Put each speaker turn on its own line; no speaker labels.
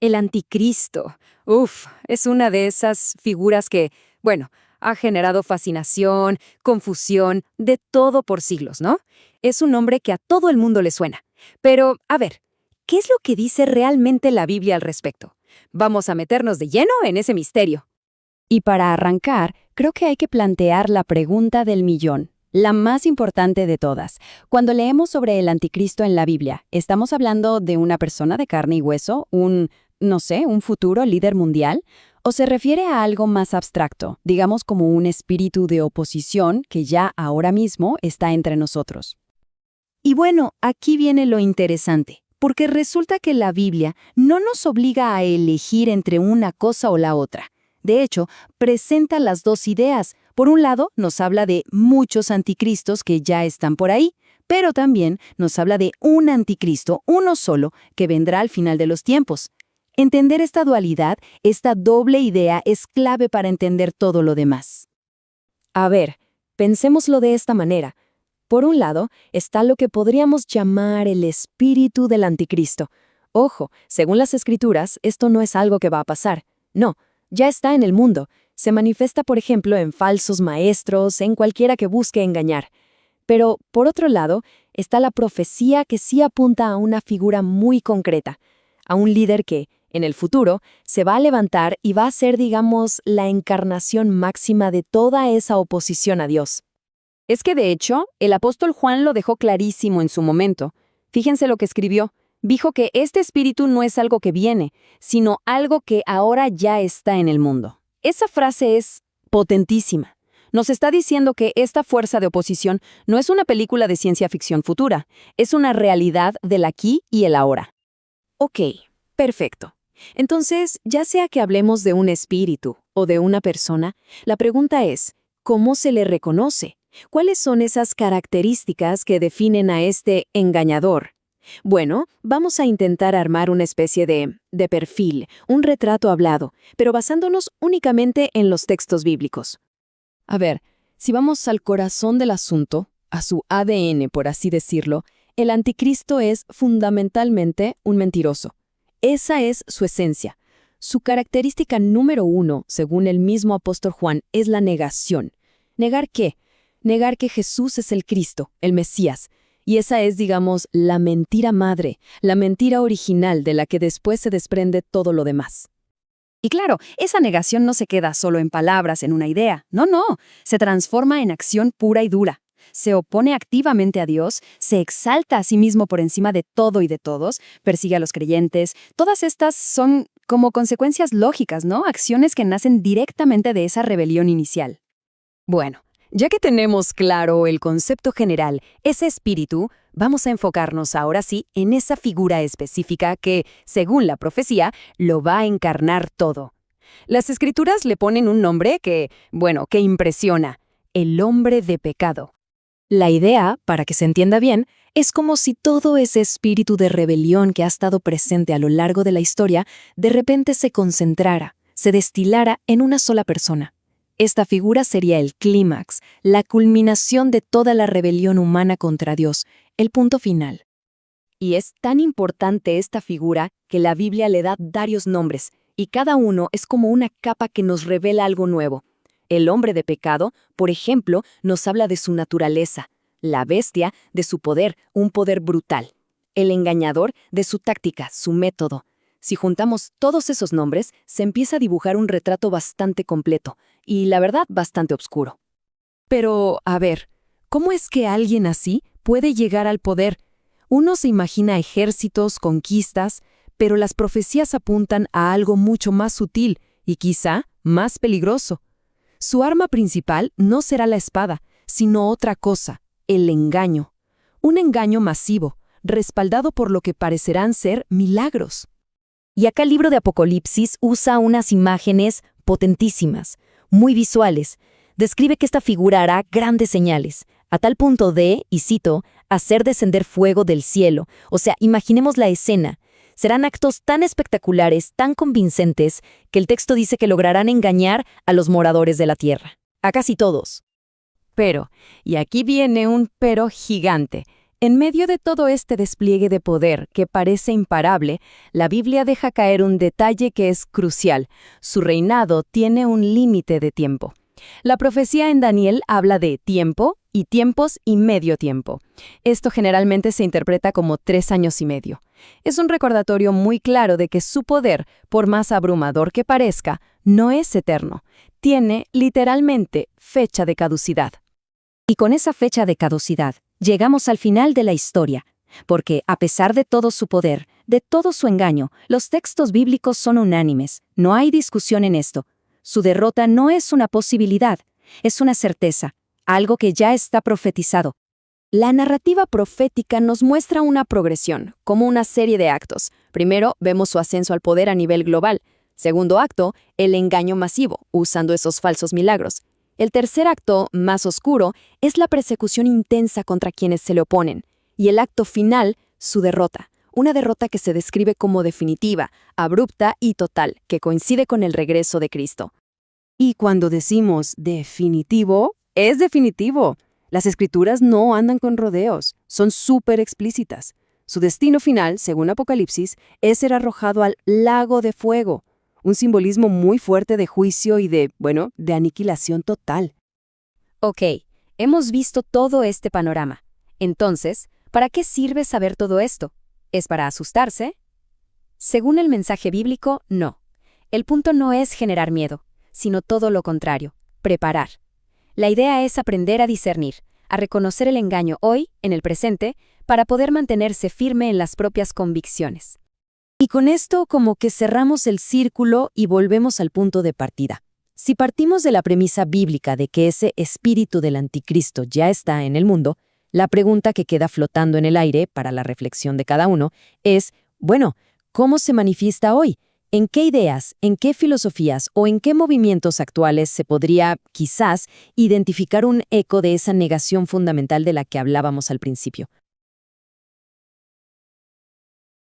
El anticristo. Uf, es una de esas figuras que, bueno, ha generado fascinación, confusión, de todo por siglos, ¿no? Es un nombre que a todo el mundo le suena. Pero, a ver, ¿qué es lo que dice realmente la Biblia al respecto? Vamos a meternos de lleno en ese misterio.
Y para arrancar, creo que hay que plantear la pregunta del millón, la más importante de todas. Cuando leemos sobre el anticristo en la Biblia, ¿estamos hablando de una persona de carne y hueso, no sé, un futuro líder mundial? ¿O se refiere a algo más abstracto, digamos como un espíritu de oposición que ya ahora mismo está entre nosotros?
Y bueno, aquí viene lo interesante, porque resulta que la Biblia no nos obliga a elegir entre una cosa o la otra. De hecho, presenta las dos ideas. Por un lado, nos habla de muchos anticristos que ya están por ahí, pero también nos habla de un anticristo, uno solo, que vendrá al final de los tiempos. Entender esta dualidad, esta doble idea, es clave para entender todo lo demás.
A ver, pensémoslo de esta manera. Por un lado, está lo que podríamos llamar el espíritu del anticristo. Ojo, según las Escrituras, esto no es algo que va a pasar. No, ya está en el mundo. Se manifiesta, por ejemplo, en falsos maestros, en cualquiera que busque engañar. Pero, por otro lado, está la profecía que sí apunta a una figura muy concreta, a un líder que, en el futuro, se va a levantar y va a ser, digamos, la encarnación máxima de toda esa oposición a Dios.
Es que, de hecho, el apóstol Juan lo dejó clarísimo en su momento. Fíjense lo que escribió. Dijo que este espíritu no es algo que viene, sino algo que ahora ya está en el mundo. Esa frase es potentísima. Nos está diciendo que esta fuerza de oposición no es una película de ciencia ficción futura, es una realidad del aquí y el ahora. Ok, perfecto. Entonces, ya sea que hablemos de un espíritu o de una persona, la pregunta es, ¿cómo se le reconoce? ¿Cuáles son esas características que definen a este engañador? Bueno, vamos a intentar armar una especie de perfil, un retrato hablado, pero basándonos únicamente en los textos bíblicos.
A ver, si vamos al corazón del asunto, a su ADN, por así decirlo, el anticristo es fundamentalmente un mentiroso. Esa es su esencia. Su característica número uno, según el mismo apóstol Juan, es la negación. ¿Negar qué? Negar que Jesús es el Cristo, el Mesías. Y esa es, digamos, la mentira madre, la mentira original de la que después se desprende todo lo demás.
Y claro, esa negación no se queda solo en palabras, en una idea. No, se transforma en acción pura y dura. Se opone activamente a Dios, se exalta a sí mismo por encima de todo y de todos, persigue a los creyentes. Todas estas son como consecuencias lógicas, ¿no? Acciones que nacen directamente de esa rebelión inicial. Bueno, ya que tenemos claro el concepto general, ese espíritu, vamos a enfocarnos ahora sí en esa figura específica que, según la profecía, lo va a encarnar todo. Las Escrituras le ponen un nombre que impresiona: el hombre de pecado. La idea, para que se entienda bien, es como si todo ese espíritu de rebelión que ha estado presente a lo largo de la historia, de repente se concentrara, se destilara en una sola persona. Esta figura sería el clímax, la culminación de toda la rebelión humana contra Dios, el punto final. Y es tan importante esta figura que la Biblia le da varios nombres, y cada uno es como una capa que nos revela algo nuevo. El hombre de pecado, por ejemplo, nos habla de su naturaleza, la bestia de su poder, un poder brutal, el engañador de su táctica, su método. Si juntamos todos esos nombres, se empieza a dibujar un retrato bastante completo y, la verdad, bastante oscuro. Pero, a ver, ¿cómo es que alguien así puede llegar al poder? Uno se imagina ejércitos, conquistas, pero las profecías apuntan a algo mucho más sutil y quizá más peligroso. Su arma principal no será la espada, sino otra cosa, el engaño. Un engaño masivo, respaldado por lo que parecerán ser milagros. Y acá el libro de Apocalipsis usa unas imágenes potentísimas, muy visuales. Describe que esta figura hará grandes señales, a tal punto de, y cito, hacer descender fuego del cielo. O sea, imaginemos la escena. Serán actos tan espectaculares, tan convincentes, que el texto dice que lograrán engañar a los moradores de la tierra. A casi todos. Pero, y aquí viene un pero gigante,
En medio de todo este despliegue de poder que parece imparable, la Biblia deja caer un detalle que es crucial. Su reinado tiene un límite de tiempo. La profecía en Daniel habla de tiempo y tiempos y medio tiempo. Esto generalmente se interpreta como 3 años y medio. Es un recordatorio muy claro de que su poder, por más abrumador que parezca, no es eterno. Tiene, literalmente, fecha de caducidad.
Y con esa fecha de caducidad, llegamos al final de la historia, porque a pesar de todo su poder, de todo su engaño, los textos bíblicos son unánimes, no hay discusión en esto. Su derrota no es una posibilidad, es una certeza, algo que ya está profetizado.
La narrativa profética nos muestra una progresión, como una serie de actos. Primero, vemos su ascenso al poder a nivel global. Segundo acto, el engaño masivo, usando esos falsos milagros. El tercer acto, más oscuro, es la persecución intensa contra quienes se le oponen. Y el acto final, su derrota. Una derrota que se describe como definitiva, abrupta y total, que coincide con el regreso de Cristo.
Y cuando decimos definitivo, es definitivo. Las Escrituras no andan con rodeos, son súper explícitas. Su destino final, según Apocalipsis, es ser arrojado al lago de fuego, un simbolismo muy fuerte de juicio y de aniquilación total.
Ok, hemos visto todo este panorama. Entonces, ¿para qué sirve saber todo esto? ¿Es para asustarse? Según el mensaje bíblico, no. El punto no es generar miedo, sino todo lo contrario, preparar. La idea es aprender a discernir, a reconocer el engaño hoy, en el presente, para poder mantenerse firme en las propias convicciones.
Y con esto como que cerramos el círculo y volvemos al punto de partida. Si partimos de la premisa bíblica de que ese espíritu del anticristo ya está en el mundo, la pregunta que queda flotando en el aire para la reflexión de cada uno es, ¿cómo se manifiesta hoy? ¿En qué ideas, en qué filosofías o en qué movimientos actuales se podría, quizás, identificar un eco de esa negación fundamental de la que hablábamos al principio?